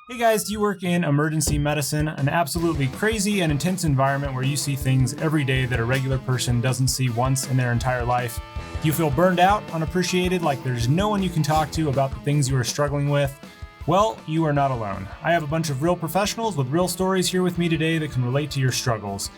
Hey guys, do you work in emergency medicine? An absolutely crazy and intense environment where you see things every day that a regular person doesn't see once in their entire life. Do you feel burned out, unappreciated, like there's no one you can talk to about the things you are struggling with? Well, you are not alone. I have a bunch of real professionals with real stories here with me today that can relate to your struggles.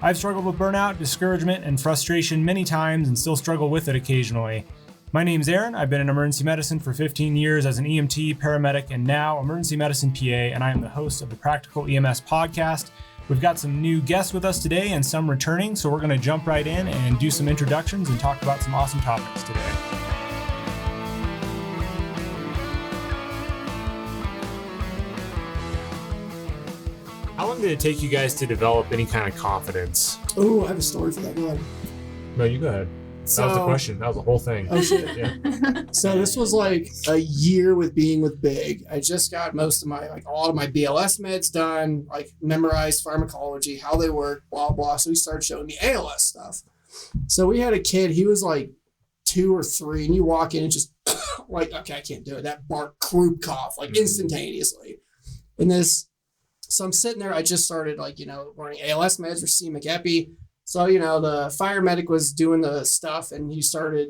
I've struggled with burnout, discouragement, and frustration many times and still struggle with it occasionally. My name's Aaron. I've been in emergency medicine for 15 years as an EMT, paramedic, and now emergency medicine PA, and I am the host of the Practical EMS podcast. We've got some new guests with us today and some returning, so we're going to jump right in and do some introductions and talk about some awesome topics today. How long did it take you guys to develop any kind of confidence? Oh, I have a story for that. Go ahead. No, you go ahead. That was the question. That was the whole thing. Oh, shit. Yeah. So this was like a year with being with Big. I just got most of my, all of my BLS meds done, memorized pharmacology, how they work, blah, blah. So he started showing me ALS stuff. So we had a kid, he was 2 or 3, and you walk in and just okay, I can't do it. That bark croup cough, instantaneously. So I'm sitting there, I just started running ALS meds, racemic epi. So, the fire medic was doing the stuff and he started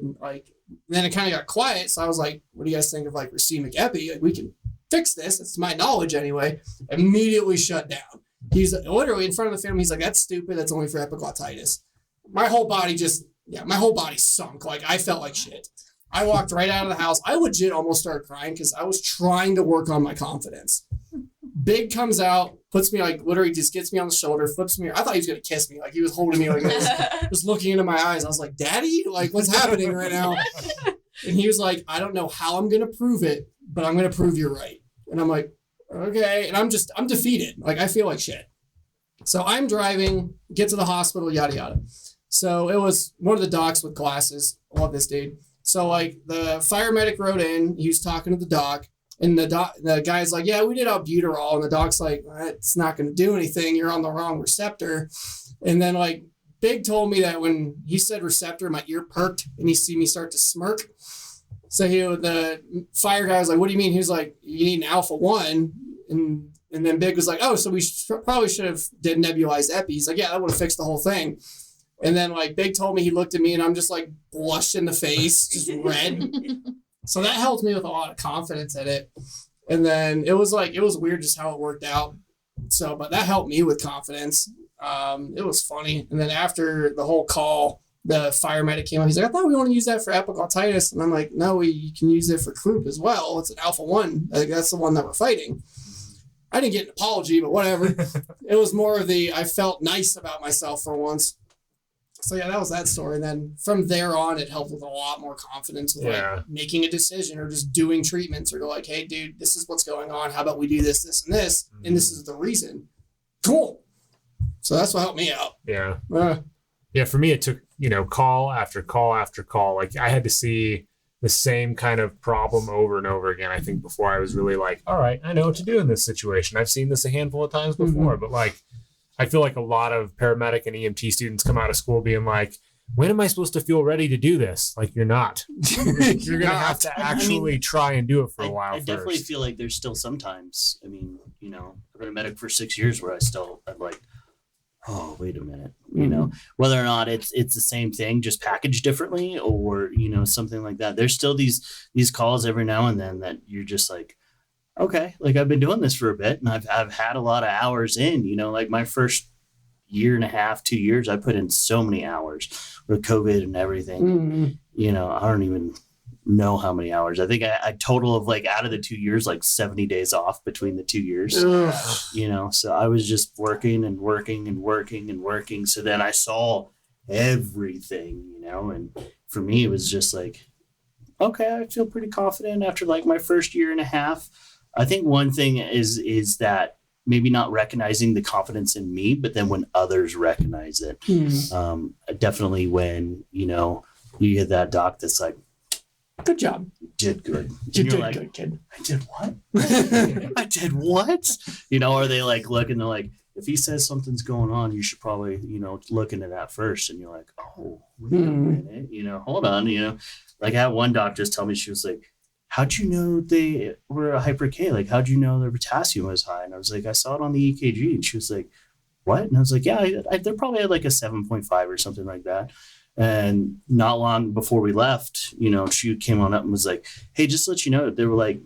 then it kind of got quiet. So I was like, what do you guys think of racemic epi? We can fix this. It's my knowledge anyway. Immediately shut down. He's literally in front of the family. He's like, that's stupid. That's only for epiglottitis. My whole body sunk. I felt like shit. I walked right out of the house. I legit almost started crying because I was trying to work on my confidence. Big comes out, puts me literally just gets me on the shoulder, flips me. I thought he was going to kiss me. He was holding me like this, just looking into my eyes. I was like, Daddy, what's happening right now? And he was like, I don't know how I'm going to prove it, but I'm going to prove you're right. And I'm like, okay. And I'm defeated. I feel like shit. So I'm driving, get to the hospital, yada, yada. So it was one of the docs with glasses. I love this dude. So the fire medic rode in, he was talking to the doc. And the guy's like, yeah, we did albuterol. And the doc's like, it's not going to do anything. You're on the wrong receptor. And then Big told me that when he said receptor, my ear perked and he see me start to smirk. So the fire guy was like, what do you mean? He was like, you need an alpha-1. And then Big was like, oh, so we probably should have did nebulized epi. He's like, yeah, that would have fixed the whole thing. And then Big told me, he looked at me and I'm just blushed in the face, just red. So that helped me with a lot of confidence in it. And then it was weird just how it worked out. So, but that helped me with confidence. It was funny. And then after the whole call, the fire medic came up. He's like, I thought we want to use that for epiglottitis. And I'm like, no, you can use it for croup as well. It's an alpha-1. That's the one that we're fighting. I didn't get an apology, but whatever. It was more of I felt nice about myself for once. So yeah, that was that story. And then from there on, it helped with a lot more confidence with making a decision or just doing treatments or hey, dude, this is what's going on. How about we do this, this, and this? And this is the reason. Cool. So that's what helped me out. Yeah. Yeah. For me, it took, call after call after call. I had to see the same kind of problem over and over again. I think before I was really all right, I know what to do in this situation. I've seen this a handful of times before, but I feel like a lot of paramedic and EMT students come out of school being like, when am I supposed to feel ready to do this? You're not. You're going to have to actually try and do it for a while. I definitely feel like there's still sometimes, I've been a medic for 6 years where I'm like, oh, wait a minute, whether or not it's the same thing, just packaged differently or, something like that. There's still these calls every now and then that you're just like, okay, I've been doing this for a bit and I've had a lot of hours in, my first year and a half, 2 years, I put in so many hours with COVID and everything. I don't even know how many hours. I think I total of out of the 2 years, 70 days off between the 2 years, so I was just working and working and working and working. So then I saw everything, and for me, it was just okay, I feel pretty confident after my first year and a half. I think one thing is that maybe not recognizing the confidence in me, but then when others recognize it, definitely when, you get that doc that's like, good job. You did good. You did good, kid. I did what? I did what? Or they look and they're like, if he says something's going on, you should probably, look into that first. And you're like, oh, wait a minute, hold on, I had one doc just tell me, she was like, how'd you know they were a hyper K? Like, how'd you know their potassium was high? And I was like, I saw it on the EKG. And she was like, what? And I was like, yeah, they're probably at like a 7.5 or something like that. And not long before we left, she came on up and was like, hey, just to let you know, they were like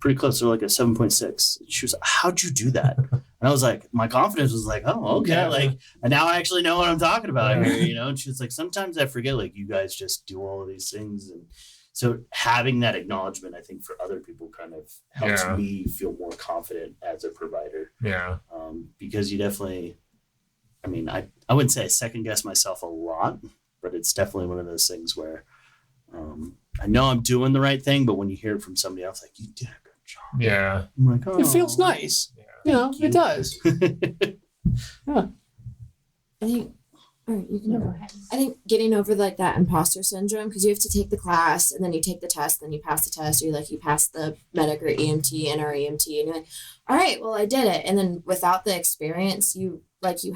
pretty close. They're like a 7.6. She was like, how'd you do that? And I was like, my confidence was like, oh, okay. Yeah. Like, and now I actually know what I'm talking about here, And she was like, sometimes I forget, like, you guys just do all of these things. And so having that acknowledgement, I think, for other people kind of helps me feel more confident as a provider. Yeah. Because you definitely, I wouldn't say I second guess myself a lot, but it's definitely one of those things where I know I'm doing the right thing, but when you hear it from somebody else, like, you did a good job. Yeah. I'm like, oh. It feels nice. It does. Yeah. I think, all right, you can go ahead. I think getting over like that imposter syndrome, because you have to take the class and then you take the test, then you pass the test, or you pass the medic or EMT and our EMT, and you're like, all right, well, I did it. And then without the experience, you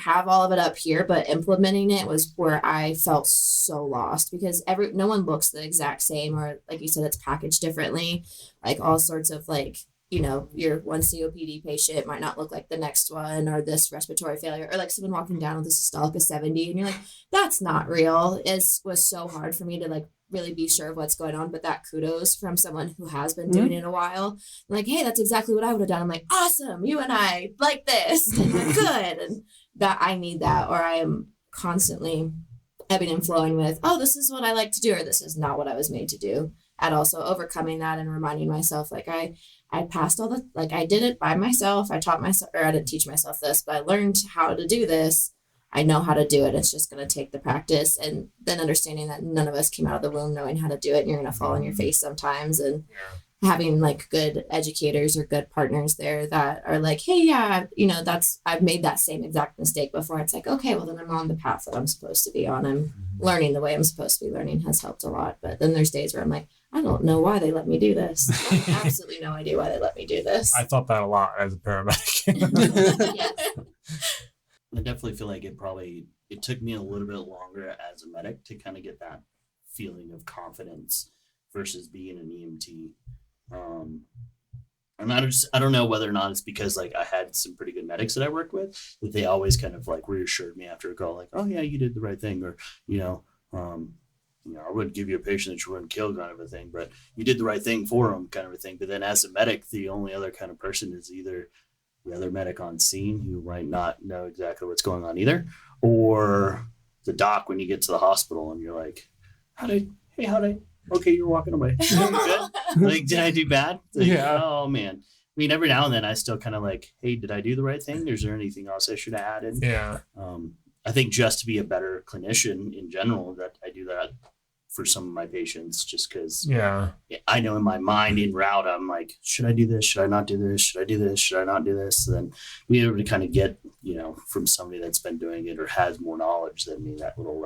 have all of it up here, but implementing it was where I felt so lost, because no one looks the exact same, or like you said, it's packaged differently, like all sorts of your one COPD patient might not look like the next one, or this respiratory failure, or like someone walking down with a systolic of 70, and you're like, that's not real. It was so hard for me to really be sure of what's going on, but that kudos from someone who has been doing it a while. I'm like, hey, that's exactly what I would have done. I'm like, awesome, you and I like this, and we're good. And that I need that, or I am constantly ebbing and flowing with, oh, this is what I like to do, or this is not what I was made to do. And also overcoming that and reminding myself, I passed all I did it by myself. I taught myself, or I didn't teach myself this, but I learned how to do this. I know how to do it. It's just going to take the practice, and then understanding that none of us came out of the womb knowing how to do it, and you're going to fall on your face sometimes. And having good educators or good partners there that are like, hey, yeah, I've made that same exact mistake before. It's like, okay, well then I'm on the path that I'm supposed to be on. I'm learning the way I'm supposed to be learning has helped a lot. But then there's days where I'm like, I don't know why they let me do this. I have absolutely no idea why they let me do this. I thought that a lot as a paramedic. Yes. I definitely feel like it took me a little bit longer as a medic to kind of get that feeling of confidence versus being an EMT. And I don't know whether or not it's because I had some pretty good medics that I worked with, that they always kind of reassured me after a call, like, oh yeah, you did the right thing, or I wouldn't give you a patient that you wouldn't kill, kind of a thing, but you did the right thing for them, kind of a thing. But then as a medic, the only other kind of person is either the other medic on scene, who might not know exactly what's going on either, or the doc when you get to the hospital and you're like, okay, you're walking away. Good? Did I do bad? Oh man. Every now and then I still kind of hey, did I do the right thing? Is there anything else I should have added? Yeah. I think just to be a better clinician in general, that I do that for some of my patients, just because I know in my mind en route, I'm like, should I do this? Should I not do this? Should I do this? Should I not do this? And then be able to kind of get, from somebody that's been doing it or has more knowledge than me, that little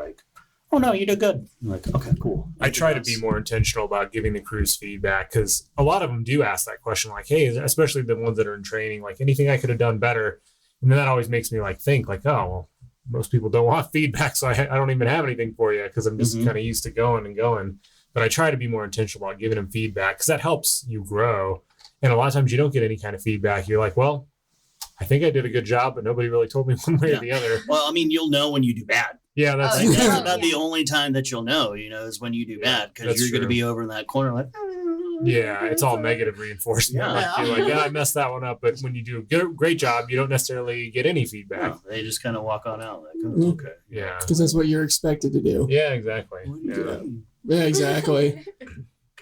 oh no, you did good. I'm like, okay, cool. I try to be more intentional about giving the crews feedback, because a lot of them do ask that question, hey, especially the ones that are in training, anything I could have done better. And then that always makes me think oh, well, most people don't want feedback, so I don't even have anything for you, because I'm just kind of used to going. But I try to be more intentional about giving them feedback, because that helps you grow. And a lot of times you don't get any kind of feedback. You're like, well, I think I did a good job, but nobody really told me one way or the other. Well, you'll know when you do bad. Yeah, that's about the only time that you'll know, is when you do bad, because you're going to be over in that corner yeah, it's all negative reinforcement. You're like, I messed that one up. But when you do a great job, you don't necessarily get any feedback. No, they just kind of walk on out okay. Yeah. Because that's what you're expected to do. Yeah, exactly. Yeah, exactly.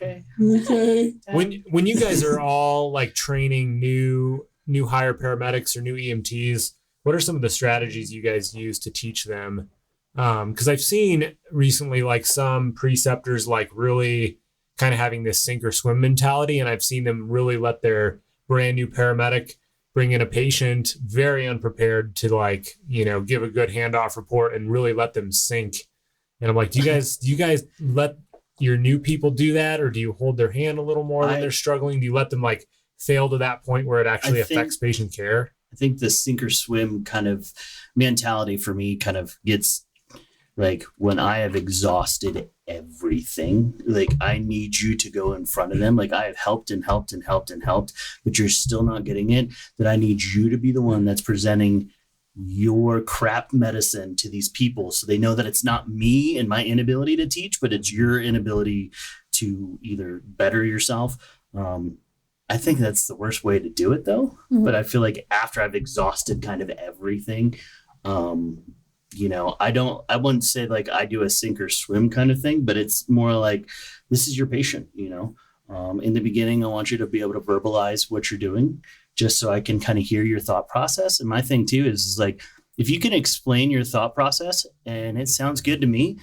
Okay. When you guys are all training new hire paramedics or new EMTs, what are some of the strategies you guys use to teach them? Because I've seen recently some preceptors really kind of having this sink or swim mentality, and I've seen them really let their brand new paramedic bring in a patient very unprepared to give a good handoff report and really let them sink. And I'm like, do you guys let your new people do that, or do you hold their hand a little more when they're struggling? Do you let them fail to that point where it actually affects patient care? I think the sink or swim kind of mentality for me kind of gets Like when I have exhausted everything, like I need you to go in front of them. Like I have helped and helped and helped and helped, but you're still not getting it. That I need you to be the one that's presenting your crap medicine to these people so they know that it's not me and my inability to teach, but it's your inability to either better yourself. I think that's the worst way to do it though. Mhm. But I feel like after I've exhausted kind of everything, you know, I wouldn't say like I do a sink or swim kind of thing, but it's more like this is your patient, you know. In the beginning, I want you to be able to verbalize what you're doing just so I can kind of hear your thought process. And my thing too is like, if you can explain your thought process and it sounds good to me,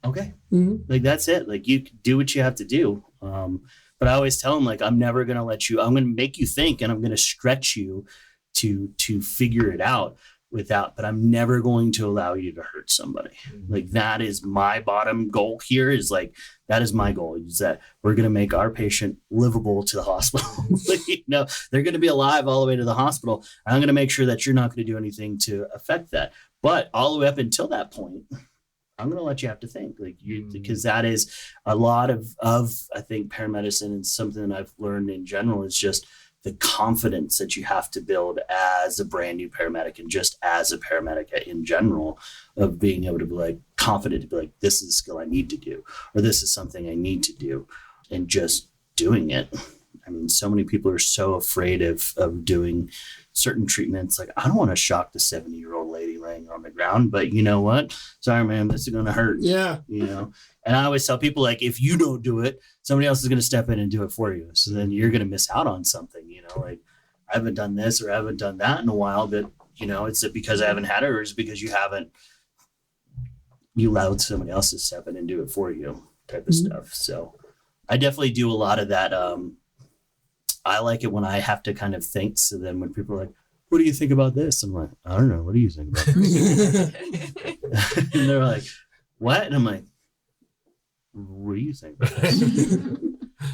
okay, like that's it. Like you do what you have to do. But I always tell them like, I'm never going to let you, I'm going to make you think and I'm going to stretch you to figure it out but I'm never going to allow you to hurt somebody. Like that is my bottom goal here is like, that is my goal is that we're going to make our patient livable to the hospital. Like, you know, they're going to be alive all the way to the hospital. I'm going to make sure that you're not going to do anything to affect that. But all the way up until that point, I'm going to let you have to think like because that is a lot of I think paramedicine and something that I've learned in general is just the confidence that you have to build as a brand new paramedic and just as a paramedic in general of being able to be like confident to be like, this is a skill I need to do, or this is something I need to do and just doing it. I mean, so many people are so afraid of doing certain treatments. Like, I don't want to shock the 70-year-old lady laying on the ground, but you know what? Sorry, man, this is going to hurt. Yeah. You know? And I always tell people, like, if you don't do it, somebody else is going to step in and do it for you. So then you're going to miss out on something, you know, like I haven't done this or I haven't done that in a while, but you know, is it because I haven't had it or is it because you allowed somebody else to step in and do it for you type of stuff. So I definitely do a lot of that. I like it when I have to kind of think. So then when people are like, what do you think about this? I'm like, I don't know. What do you think about this? And they're like, what? And I'm like, what do you think about this?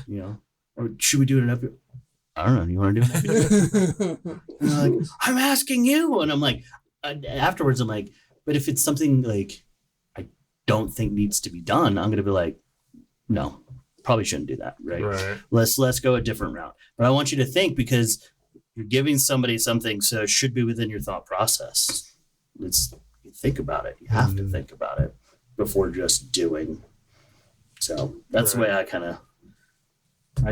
You know, or should we do it in episode? I don't know. You want to do it? And they're like, I'm asking you. And I'm like, afterwards, I'm like, but if it's something like I don't think needs to be done, I'm going to be like, no, probably shouldn't do that. Right. Let's go a different route. But I want you to think because you're giving somebody something, so it should be within your thought process. You think about it. You have to think about it before just doing. So that's the way I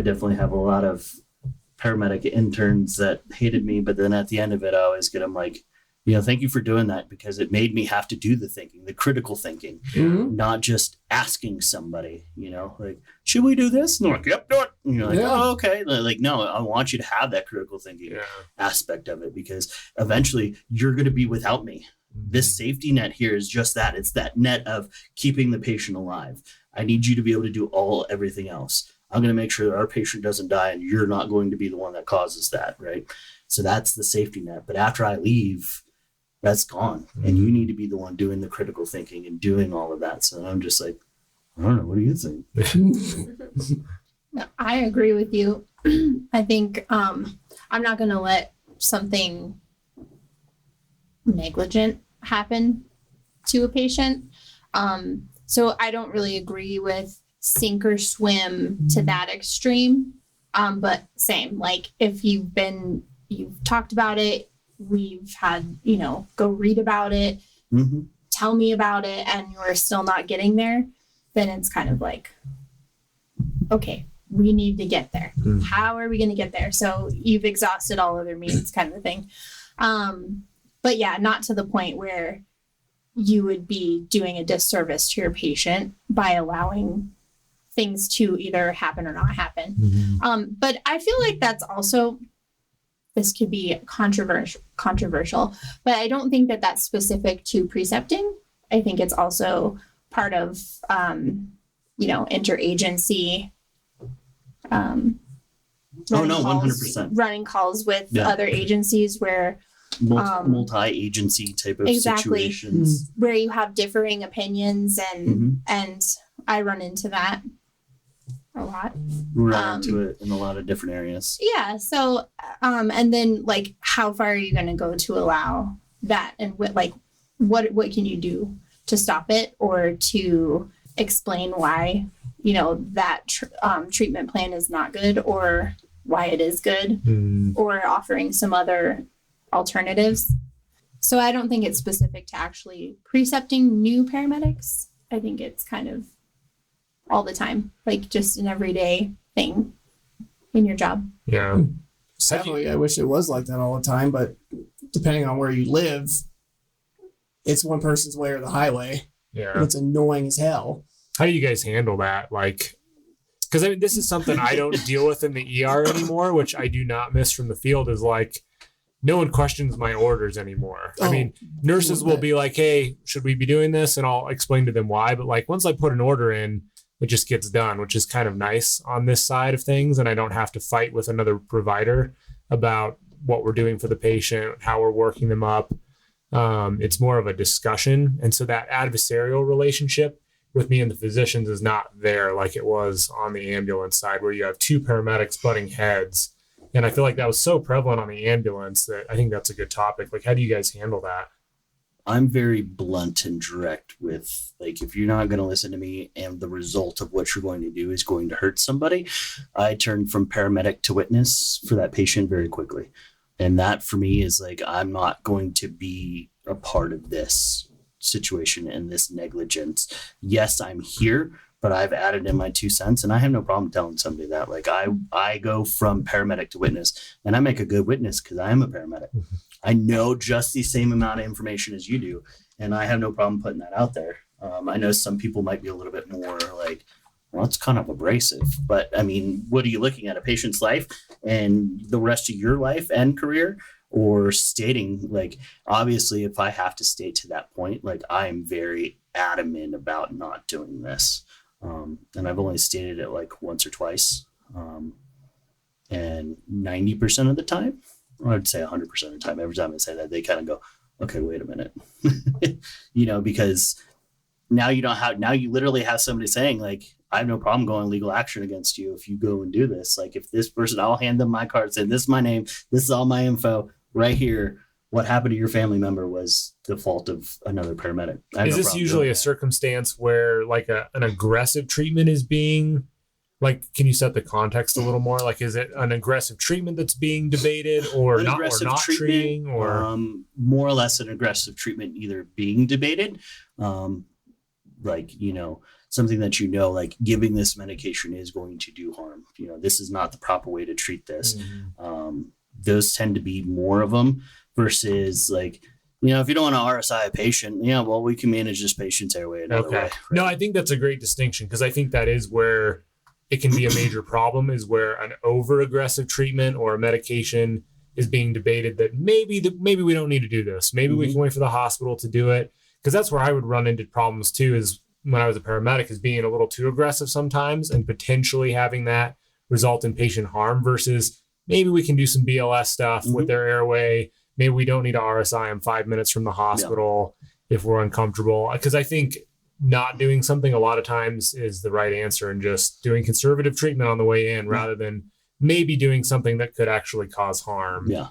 definitely have a lot of paramedic interns that hated me, but then at the end of it, I always get them like, you know, thank you for doing that because it made me have to do the thinking, the critical thinking, not just asking somebody, you know, like, should we do this? And they're like, yep, do it. And you're like, oh, okay. Like, no, I want you to have that critical thinking aspect of it because eventually you're going to be without me. This safety net here is just that. It's that net of keeping the patient alive. I need you to be able to do everything else. I'm going to make sure that our patient doesn't die and you're not going to be the one that causes that, right? So that's the safety net. But after I leave, that's gone. And you need to be the one doing the critical thinking and doing all of that. So I'm just like, I don't know. What do you think? No, I agree with you. I think I'm not going to let something negligent happen to a patient. So I don't really agree with sink or swim to that extreme. But same, like if you've talked about it, we've had, you know, go read about it, tell me about it, and you're still not getting there, then it's kind of like, okay, we need to get there. How are we going to get there? So you've exhausted all other means kind of thing. But yeah, not to the point where you would be doing a disservice to your patient by allowing things to either happen or not happen. But I feel like that's also, this could be controversial, but I don't think that that's specific to precepting. I think it's also part of, you know, interagency. Oh no, 100%. Running calls with other agencies where multi-agency type of situations where you have differing opinions and I run into that a lot. Run into it in a lot of different areas. Yeah. So, and then like, how far are you going to go to allow that? And what can you do to stop it or to explain why, you know, that treatment plan is not good or why it is good, or offering some other alternatives. So I don't think it's specific to actually precepting new paramedics. I think it's kind of all the time, like just an everyday thing in your job. Yeah. Sadly, I wish it was like that all the time, but depending on where you live, it's one person's way or the highway. Yeah. It's annoying as hell. How do you guys handle that? Like, because I mean, this is something I don't deal with in the ER anymore, which I do not miss from the field, is like, no one questions my orders anymore. I mean, nurses will be like, hey, should we be doing this? And I'll explain to them why. But like, once I put an order in, it just gets done, which is kind of nice on this side of things. And I don't have to fight with another provider about what we're doing for the patient, how we're working them up. It's more of a discussion. And so that adversarial relationship with me and the physicians is not there like it was on the ambulance side, where you have two paramedics butting heads. And I feel like that was so prevalent on the ambulance that I think that's a good topic. Like, how do you guys handle that? I'm very blunt and direct with, like, if you're not going to listen to me and the result of what you're going to do is going to hurt somebody, I turn from paramedic to witness for that patient very quickly. And that for me is like, I'm not going to be a part of this situation and this negligence. Yes, I'm here, but I've added in my 2 cents, and I have no problem telling somebody that. Like, I go from paramedic to witness, and I make a good witness because I am a paramedic. I know just the same amount of information as you do, and I have no problem putting that out there. I know some people might be a little bit more like, well, it's kind of abrasive, but I mean, what are you looking at? A patient's life and the rest of your life and career? Or stating, like, obviously, if I have to state to that point, like, I am very adamant about not doing this. And I've only stated it like once or twice. And 90% of the time, or I'd say 100% of the time, every time I say that, they kind of go, okay, wait a minute. You know, because now you literally have somebody saying, like, I have no problem going legal action against you if you go and do this. Like, if this person, I'll hand them my card, say, this is my name, this is all my info right here. What happened to your family member was the fault of another paramedic. Is this usually a circumstance where like an aggressive treatment is being, like, can you set the context a little more? Like, is it an aggressive treatment that's being debated or not treating, or more or less an aggressive treatment either being debated? Like, you know, something that, you know, like, giving this medication is going to do harm. You know, this is not the proper way to treat this. Those tend to be more of them versus, like, you know, if you don't want to RSI a patient, yeah, well, we can manage this patient's airway another way. Right? No, I think that's a great distinction, because I think that is where it can be a major problem, is where an over aggressive treatment or a medication is being debated that maybe we don't need to do this. Maybe we can wait for the hospital to do it. Because that's where I would run into problems too, is when I was a paramedic, is being a little too aggressive sometimes and potentially having that result in patient harm, versus maybe we can do some BLS stuff with their airway. Maybe we don't need to RSI them 5 minutes from the hospital if we're uncomfortable. Because I think not doing something a lot of times is the right answer, and just doing conservative treatment on the way in rather than maybe doing something that could actually cause harm. Yeah.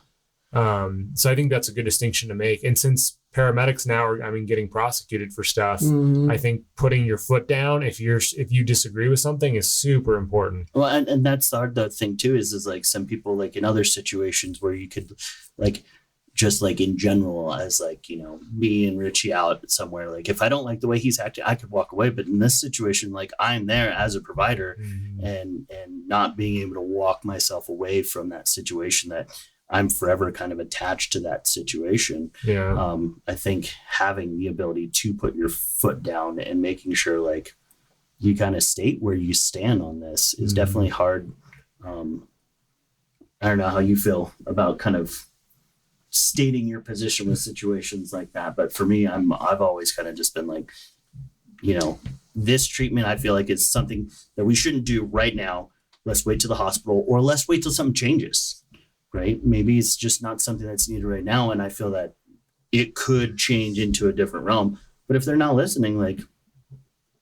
So I think that's a good distinction to make. And since paramedics now are, I mean, getting prosecuted for stuff, I think putting your foot down if you disagree with something is super important. Well, and that's the thing too, is like, some people, like, in other situations where you could, like, just like in general, as like, you know, me and Richie out somewhere, like, if I don't like the way he's acting, I could walk away. But in this situation, like, I'm there as a provider and not being able to walk myself away from that situation, that I'm forever kind of attached to that situation. Yeah. I think having the ability to put your foot down and making sure, like, you kind of state where you stand on this is definitely hard. I don't know how you feel about kind of stating your position with situations like that, but for me, I've always kind of just been like, you know, this treatment, I feel like, is something that we shouldn't do right now. Let's wait till the hospital, or let's wait till something changes. Right? Maybe it's just not something that's needed right now. And I feel that it could change into a different realm. But if they're not listening, like,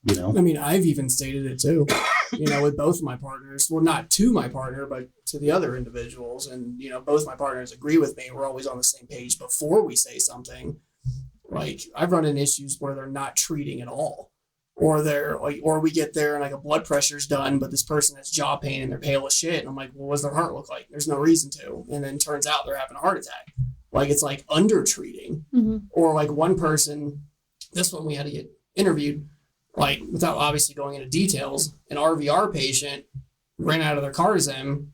you know, I mean, I've even stated it too, you know, with both of my partners. Well, not to my partner, but to the other individuals. And, you know, both my partners agree with me. We're always on the same page before we say something. Like I've run into issues where they're not treating at all, or they're like, or we get there and like a blood pressure's done, but this person has jaw pain and they're pale as shit. And I'm like, well, what does their heart look like? There's no reason to. And then turns out they're having a heart attack. Like it's like under treating, or like one person, this one we had to get interviewed, like without obviously going into details, an RVR patient ran out of their Cardizem.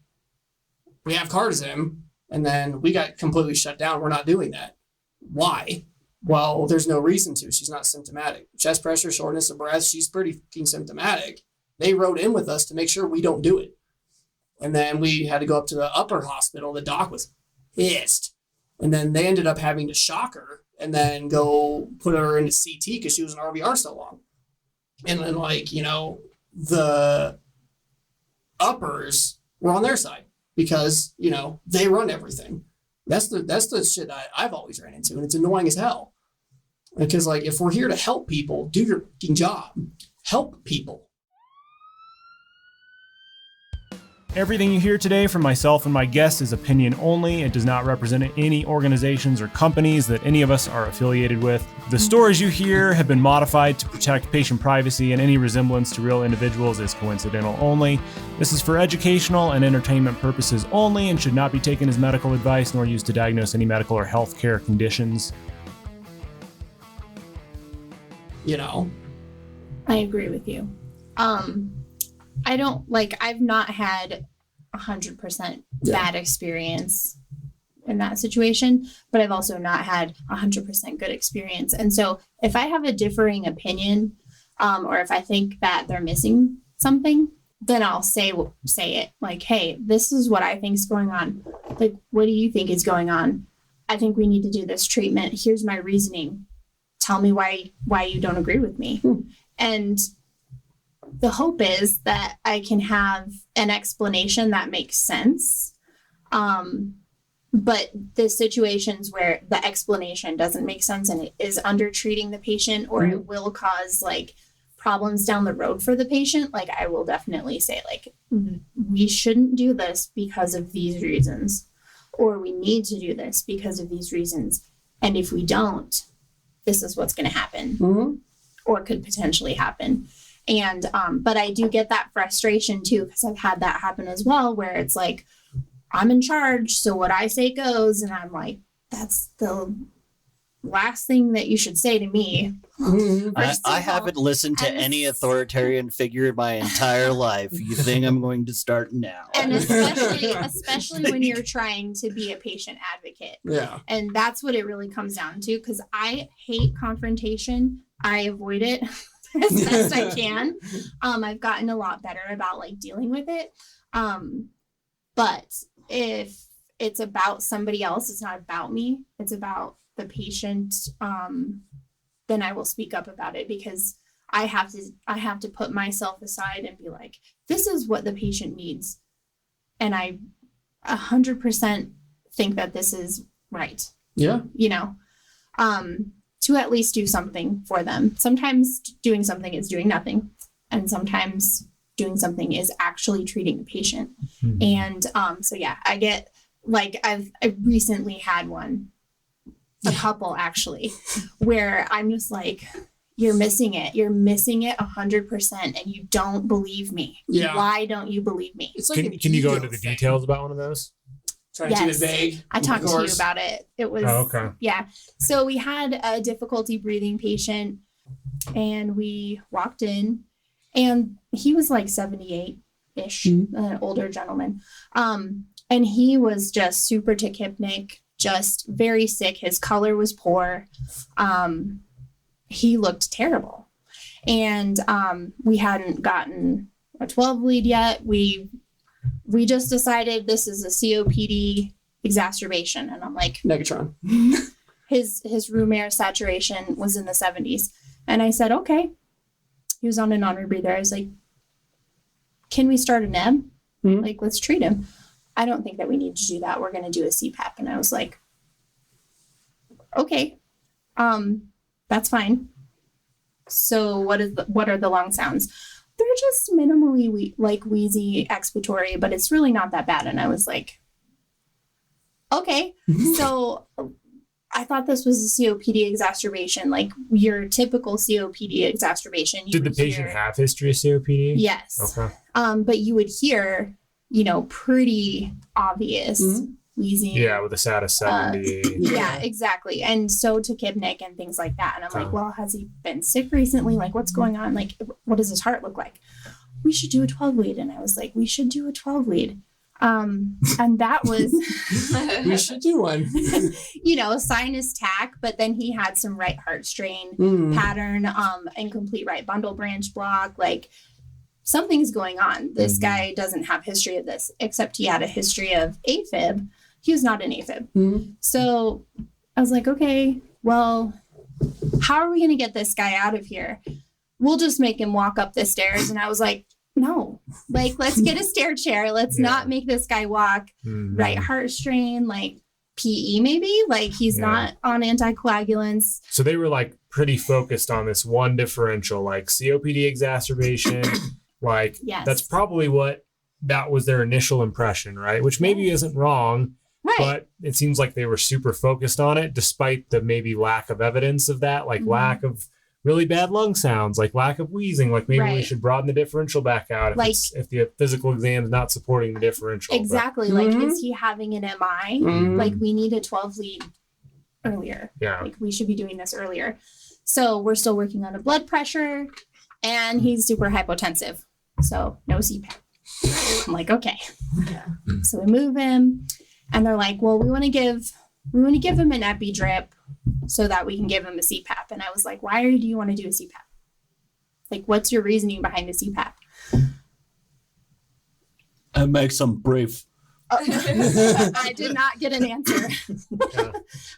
We have Cardizem, and then we got completely shut down. We're not doing that. Why? Well, there's no reason to. She's not symptomatic. Chest pressure, shortness of breath, she's pretty fucking symptomatic. They wrote in with us to make sure we don't do it. And then we had to go up to the upper hospital. The doc was pissed. And then they ended up having to shock her and then go put her into CT because she was in RVR so long. And then, like, you know, the uppers were on their side because, you know, they run everything. That's the shit I've always ran into, and it's annoying as hell. Because, like, if we're here to help people, do your fucking job. Help people. Everything you hear today from myself and my guests is opinion only. It does not represent any organizations or companies that any of us are affiliated with. The stories you hear have been modified to protect patient privacy, and any resemblance to real individuals is coincidental only. This is for educational and entertainment purposes only and should not be taken as medical advice nor used to diagnose any medical or health care conditions. You know? I agree with you. I've not had 100% bad experience in that situation, but I've also not had 100% good experience. And so if I have a differing opinion, or if I think that they're missing something, then I'll say it like, hey, this is what I think is going on. Like, what do you think is going on? I think we need to do this treatment. Here's my reasoning. Tell me why you don't agree with me. And the hope is that I can have an explanation that makes sense. But the situations where the explanation doesn't make sense and it is under treating the patient, or it will cause like problems down the road for the patient, like I will definitely say like, we shouldn't do this because of these reasons, or we need to do this because of these reasons. And if we don't, this is what's going to happen, or could potentially happen. And, but I do get that frustration too, because I've had that happen as well, where it's like, I'm in charge, so what I say goes. And I'm like, that's the last thing that you should say to me. I haven't listened to any authoritarian figure in my entire life. You think I'm going to start now? And especially when you're trying to be a patient advocate. Yeah. And that's what it really comes down to, because I hate confrontation. I avoid it as best I can. I've gotten a lot better about like dealing with it. But if it's about somebody else, it's not about me, it's about the patient, then I will speak up about it, because I have to put myself aside and be like, this is what the patient needs. And I 100% think that this is right. Yeah. You know, to at least do something for them. Sometimes doing something is doing nothing. And sometimes doing something is actually treating the patient. And so yeah, I get like, I recently had a couple actually, where I'm just like, you're missing it 100%, and you don't believe me. Yeah. Why don't you believe me? It's like Can you go into the details about one of those? Trying to keep it vague. I talked to you about it. It was, okay. Yeah. So we had a difficulty breathing patient, and we walked in, and he was like 78-ish, an older gentleman. And he was just super tachypnic, just very sick. His color was poor. He looked terrible. And we hadn't gotten a 12 lead yet. We just decided this is a COPD exacerbation. And I'm like, Negatron. his room air saturation was in the 70s. And I said, okay. He was on a non-rebreather. I was like, can we start a neb? Like, let's treat him. I don't think that we need to do that. We're going to do a CPAP. And I was like, okay, that's fine. So what are the lung sounds? They're just minimally wheezy, expiratory, but it's really not that bad. And I was like, okay. So I thought this was a COPD exacerbation, like your typical COPD exacerbation. You Did the would patient hear- have history of COPD? Yes. Okay. But you would hear, pretty obvious Mhm. wheezing. Yeah, with a SAT of 70. Yeah, exactly. And so tachypnic and things like that. And I'm like, Okay. well, has he been sick recently? Like, what's going on? Like, what does his heart look like? We should do a 12 lead. And I was like, we should do a 12 lead. And that was, We should do one. sinus tack, but then he had some right heart strain Mhm. pattern, incomplete right bundle branch block. Like, something's going on. This Mhm. guy doesn't have history of this, except he had a history of AFib. He was not an AFib. Mhm. So I was like, okay, well, how are we going to get this guy out of here? We'll just make him walk up the stairs. And I was like, no, like, let's get a stair chair. Let's Yeah. not make this guy walk. Mhm. Right heart strain, like PE maybe, like he's Yeah. not on anticoagulants. So they were like pretty focused on this one differential, like COPD exacerbation. Like Yes. that's probably that was their initial impression, right? Which maybe isn't wrong, Right. but it seems like they were super focused on it, despite the maybe lack of evidence of that, like Mhm. lack of really bad lung sounds, like lack of wheezing. Like maybe we Right. should broaden the differential back out Like- if the physical exam is not supporting the differential. but- Exactly. Mhm. Like, is he having an MI? Mhm. Like, we need a 12 lead earlier. yeah. Like, we should be doing this earlier. So we're still working on a blood pressure, and he's super hypotensive. So no CPAP. I'm like, okay. So we move him, and they're like, well, we want to give him an epi drip so that we can give him a CPAP. And I was like, why do you want to do a CPAP? Like, what's your reasoning behind the CPAP? It makes them brave. I did not get an answer. Yeah.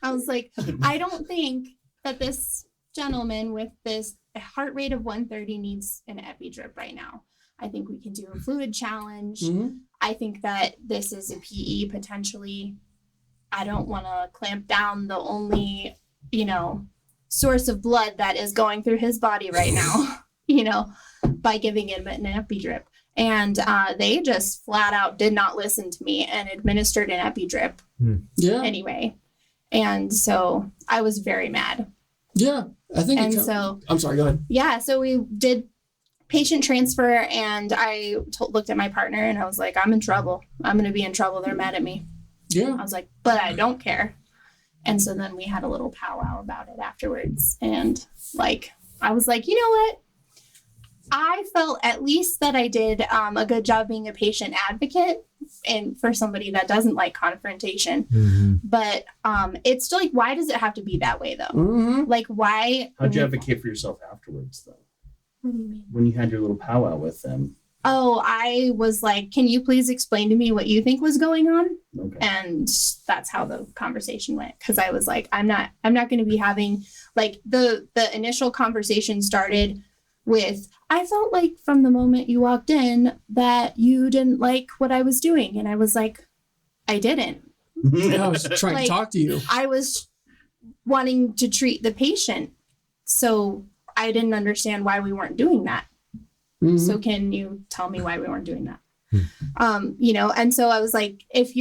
I was like, I don't think that this gentleman with this heart rate of 130 needs an epi drip right now. I think we can do a fluid challenge. Mhm. I think that this is a PE potentially. I don't want to clamp down the only, source of blood that is going through his body right now, by giving him an epi drip. And they just flat out did not listen to me and administered an epi drip Yeah. anyway. And so I was very mad. Yeah. I think. And so, I'm sorry. Go ahead. yeah, so we did patient transfer, and I looked at my partner and I was like, I'm in trouble. I'm going to be in trouble. They're mad at me. Yeah. I was like, but I don't care. And so then we had a little powwow about it afterwards. And I was like, you know what? I felt at least that I did a good job being a patient advocate and for somebody that doesn't like confrontation. Mhm. But it's like, why does it have to be that way though? Mm-hmm. Like, why? How'd you advocate for yourself afterwards, though? What do you mean? When you had your little powwow with them? Oh, I was like, can you please explain to me what you think was going on? Okay. And that's how the conversation went. Cause I was like, I'm not going to be having like the initial conversation started with, I felt like from the moment you walked in that you didn't like what I was doing. And I was like, I didn't. I was trying Like- to talk to you. I was wanting to treat the patient. So I didn't understand why we weren't doing that. Mhm. So can you tell me why we weren't doing that? And so I was like, if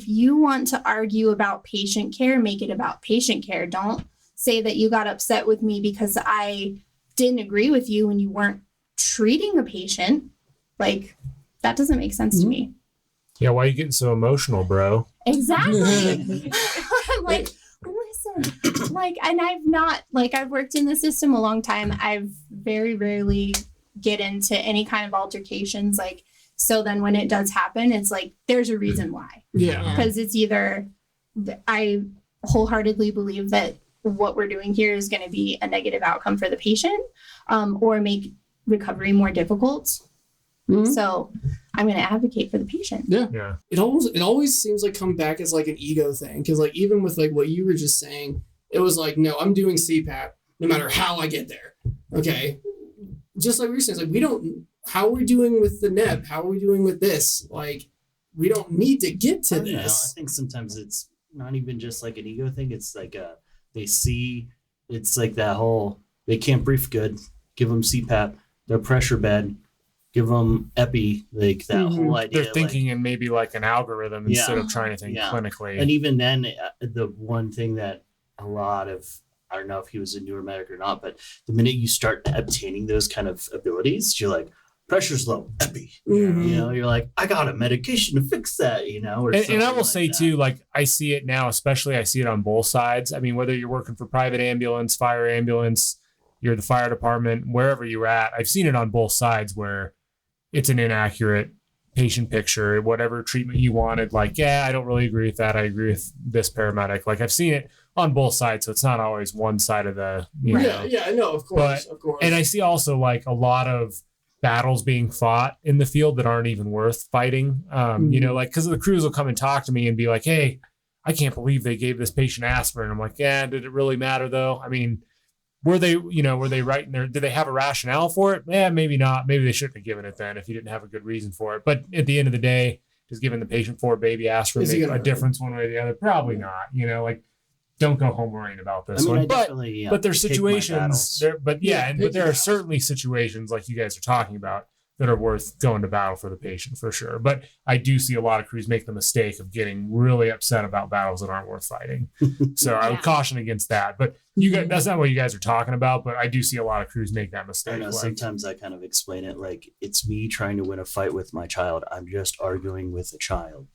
you want to argue about patient care, make it about patient care. Don't say that you got upset with me because I didn't agree with you when you weren't treating a patient. Like, that doesn't make sense to me. Yeah, why are you getting so emotional, bro? Exactly. I'm like, listen, and I've worked in the system a long time. I've very rarely get into any kind of altercations. So then when it does happen, it's like, there's a reason why. Yeah. Because it's either, I wholeheartedly believe that what we're doing here is going to be a negative outcome for the patient, or make recovery more difficult. Mhm. So I'm going to advocate for the patient. Yeah. It always seems like come back as like an ego thing, because like even with like what you were just saying, it was like, no, I'm doing CPAP no matter how I get there. Okay, just like we were saying, it's like we don't. How are we doing with the NEP? How are we doing with this? Like, we don't need to get to I don't know. I this. think sometimes it's not even just like an ego thing. It's like they see, it's like that whole, they can't breathe good, give them CPAP, their pressure bed, give them epi, like that Mhm. whole idea. They're thinking in maybe like an algorithm instead Yeah. of trying to think Yeah. clinically. And even then, the one thing that a lot of, I don't know if he was a newer medic or not, but the minute you start obtaining those kind of abilities, you're like, pressure's low, epi. Mhm. You know, you're like, I got a medication to fix that, you know? Or And I something will like say that. too, like I see it now, especially I see it on both sides. I mean, whether you're working for private ambulance, fire ambulance, you're the fire department, wherever you're at, I've seen it on both sides where it's an inaccurate patient picture, whatever treatment you wanted. Like, yeah, I don't really agree with that. I agree with this paramedic. Like I've seen it on both sides. So it's not always one side of the, you know. Yeah, no, of course, of course. And I see also like a lot of battles being fought in the field that aren't even worth fighting. You know, like because the crews will come and talk to me and be like, hey, I can't believe they gave this patient aspirin. I'm like, yeah, did it really matter though? I mean, were they right in there? Did they have a rationale for it? Yeah, maybe not. Maybe they shouldn't have given it then if you didn't have a good reason for it. But at the end of the day, does giving the patient 4 baby aspirin Is it make gonna a difference one way or the other? Probably not. You know, like don't go home worrying about this I mean, one. I But definitely, but there's pick my situations battles. there, but Yeah, yeah, pick but there your are battles. certainly situations like you guys are talking about that are worth going to battle for the patient for sure. But I do see a lot of crews make the mistake of getting really upset about battles that aren't worth fighting. So I would Yeah. caution against that. But you guys, that's not what you guys are talking about. But I do see a lot of crews make that I mistake. know Like, sometimes I kind of explain it like it's me trying to win a fight with my child. I'm just arguing with a child.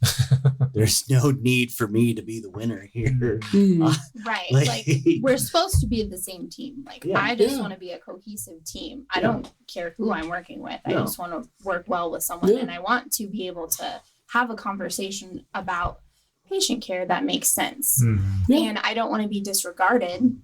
There's no need for me to be the winner here. Mhm. Right. Like- Like we're supposed to be the same team. Like Yeah. I just Yeah. want to be a cohesive team. I Yeah. don't care who I'm working with. I No. just want to work well with someone Yeah. and I want to be able to have a conversation about patient care that makes sense. Mhm. Yeah. And I don't want to be disregarded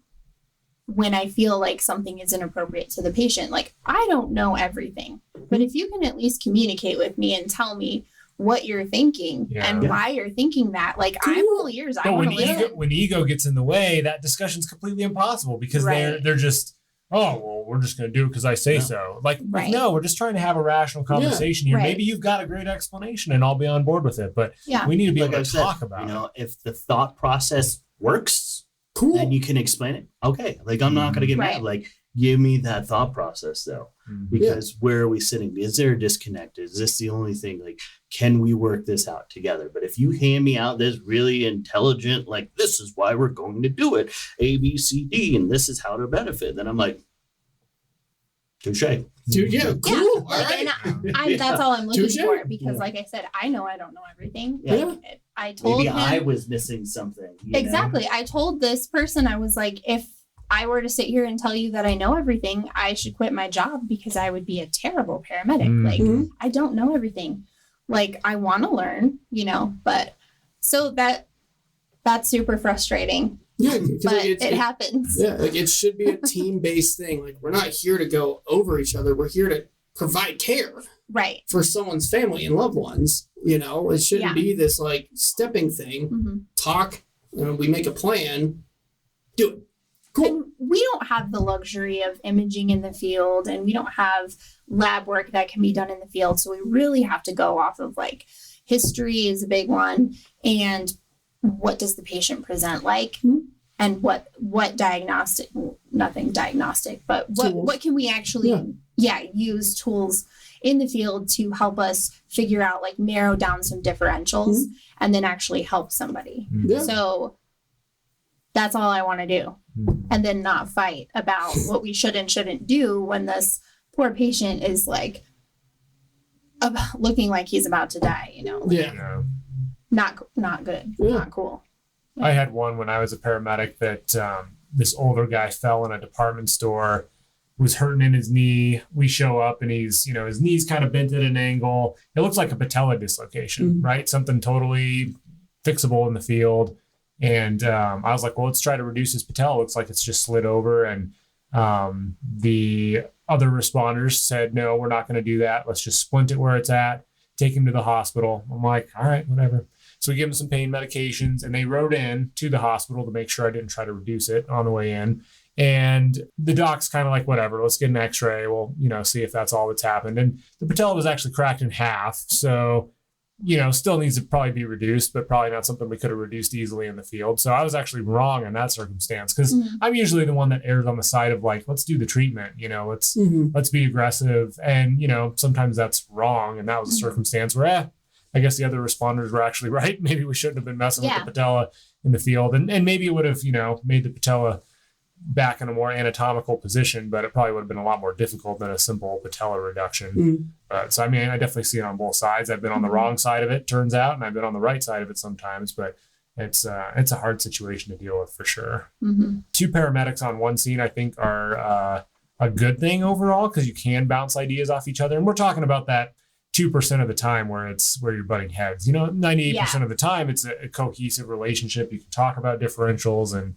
when I feel like something is inappropriate to the patient. Like I don't know everything. But if you can at least communicate with me and tell me what you're thinking Yeah. and Yeah. why you're thinking that, like I'm all ears. I But want when to listen. when ego gets in the way, that discussion's completely impossible because Right. they're just, oh well, we're just going to do it because I say Yeah. so. Like Right. no, we're just trying to have a rational conversation here. Right. Maybe you've got a great explanation and I'll be on board with it. But Yeah. we need to be Like able I to said, talk about you it. know, if the thought process works Cool. and you can explain it, okay. Like I'm not gonna get Right. mad. Like give me that thought process though. Mhm. Because where are we sitting? Is there a disconnect? Is this the only thing? Like, can we work this out together? But if you hand me out this really intelligent, like, this is why we're going to do it, A, B, C, D, and this is how to benefit, then I'm like, touche. Dude, yeah, cool. All Like, right. and that's all I'm looking Touche. for because, Yeah. like I said, I know I don't know everything. Yeah. Like, I told Maybe him I was missing something. you know? exactly. I told this person, I was like, if I were to sit here and tell you that I know everything, I should quit my job because I would be a terrible paramedic. Mhm. Like, Mhm. I don't know everything. Like, I want to learn, you know, but so that's super frustrating, Yeah, 'cause but it's- it happens. Yeah, like it should be a team-based thing. Like we're not here to go over each other. We're here to provide care Right. for someone's family and loved ones. You know, it shouldn't Yeah. be this like stepping thing. hmm Talk, we make a plan, do it. Cool. And we don't have the luxury of imaging in the field and we don't have lab work that can be done in the field. So we really have to go off of like history is a big one and what does the patient present like Mhm. and what diagnostic nothing diagnostic, but Tools. what can we actually use tools in the field to help us figure out like narrow down some differentials and then actually help somebody. Yeah. So that's all I want to do Mhm. and then not fight about what we should and shouldn't do when this poor patient is like looking like he's about to die, you know, Yeah. Yeah. not good, Yeah. not cool. I had one when I was a paramedic that this older guy fell in a department store, was hurting in his knee. We show up and he's, his knee's kind of bent at an angle. It looks like a patella dislocation, Mhm. right? Something totally fixable in the field. And I was like, well, let's try to reduce his patella. Looks like it's just slid over. And the other responders said, no, we're not going to do that. Let's just splint it where it's at, take him to the hospital. I'm like, all right, whatever. So we give him some pain medications and they rode in to the hospital to make sure I didn't try to reduce it on the way in. And the doc's kind of like, whatever, let's get an x-ray. We'll, see if that's all that's happened. And the patella was actually cracked in half. So still needs to probably be reduced, but probably not something we could have reduced easily in the field. So I was actually wrong in that circumstance because I'm usually the one that errs on the side of like, let's do the treatment, let's be aggressive. And, sometimes that's wrong. And that was a circumstance where, I guess the other responders were actually right. Maybe we shouldn't have been messing with the patella in the field. And maybe it would have, made the patella back in a more anatomical position, but it probably would have been a lot more difficult than a simple patella reduction. So, I mean, I definitely see it on both sides. I've been on the wrong side of it, turns out, and I've been on the right side of it sometimes, but it's a hard situation to deal with for sure. 2 paramedics on one scene, I think, are a good thing overall because you can bounce ideas off each other. And we're talking about that 2% of the time where you're butting heads. 98% of the time, it's a cohesive relationship. You can talk about differentials and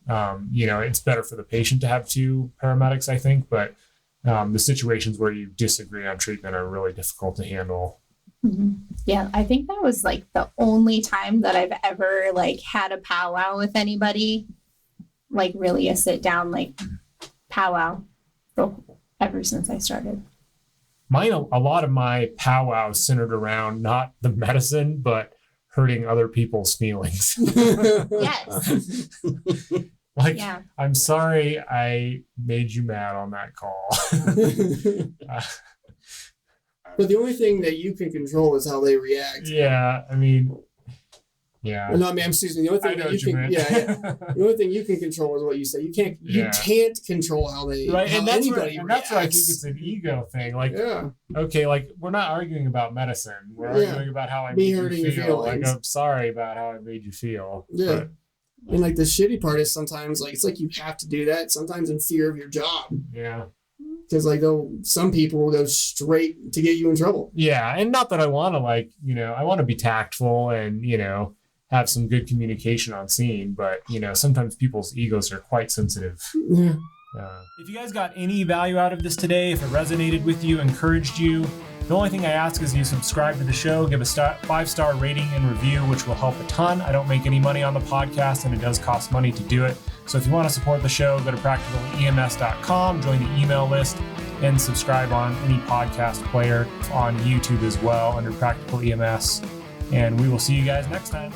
it's better for the patient to have 2 paramedics, I think, but the situations where you disagree on treatment are really difficult to handle. Yeah, I think that was like the only time that I've ever like had a powwow with anybody, like really a sit down like powwow ever since I started. A lot of my powwows centered around not the medicine, but hurting other people's feelings. Yes. I'm sorry I made you mad on that call. But the only thing that you can control is how they react. Yeah, I mean, yeah. No, I mean, excuse me. The only thing that you can, the only thing you can control is what you say. You can't control how they, right? How and that's anybody where, that's where I think reacts. it's an ego thing. Like, okay, like we're not arguing about medicine. We're arguing about how I Me made hurting you your feel. Like, feelings. I'm sorry about how I made you feel. Yeah. But, And like the shitty part is sometimes like it's like you have to do that sometimes in fear of your job yeah. because like some people will go straight to get you in trouble. Yeah, and not that I want to I want to be tactful and have some good communication on scene, but sometimes people's egos are quite sensitive. Yeah. If you guys got any value out of this today, if it resonated with you, encouraged you, the only thing I ask is you subscribe to the show, give a 5-star rating and review, which will help a ton. I don't make any money on the podcast, and it does cost money to do it. So if you want to support the show, go to practicalems.com, join the email list, and subscribe on any podcast player on YouTube as well under Practical EMS. And we will see you guys next time.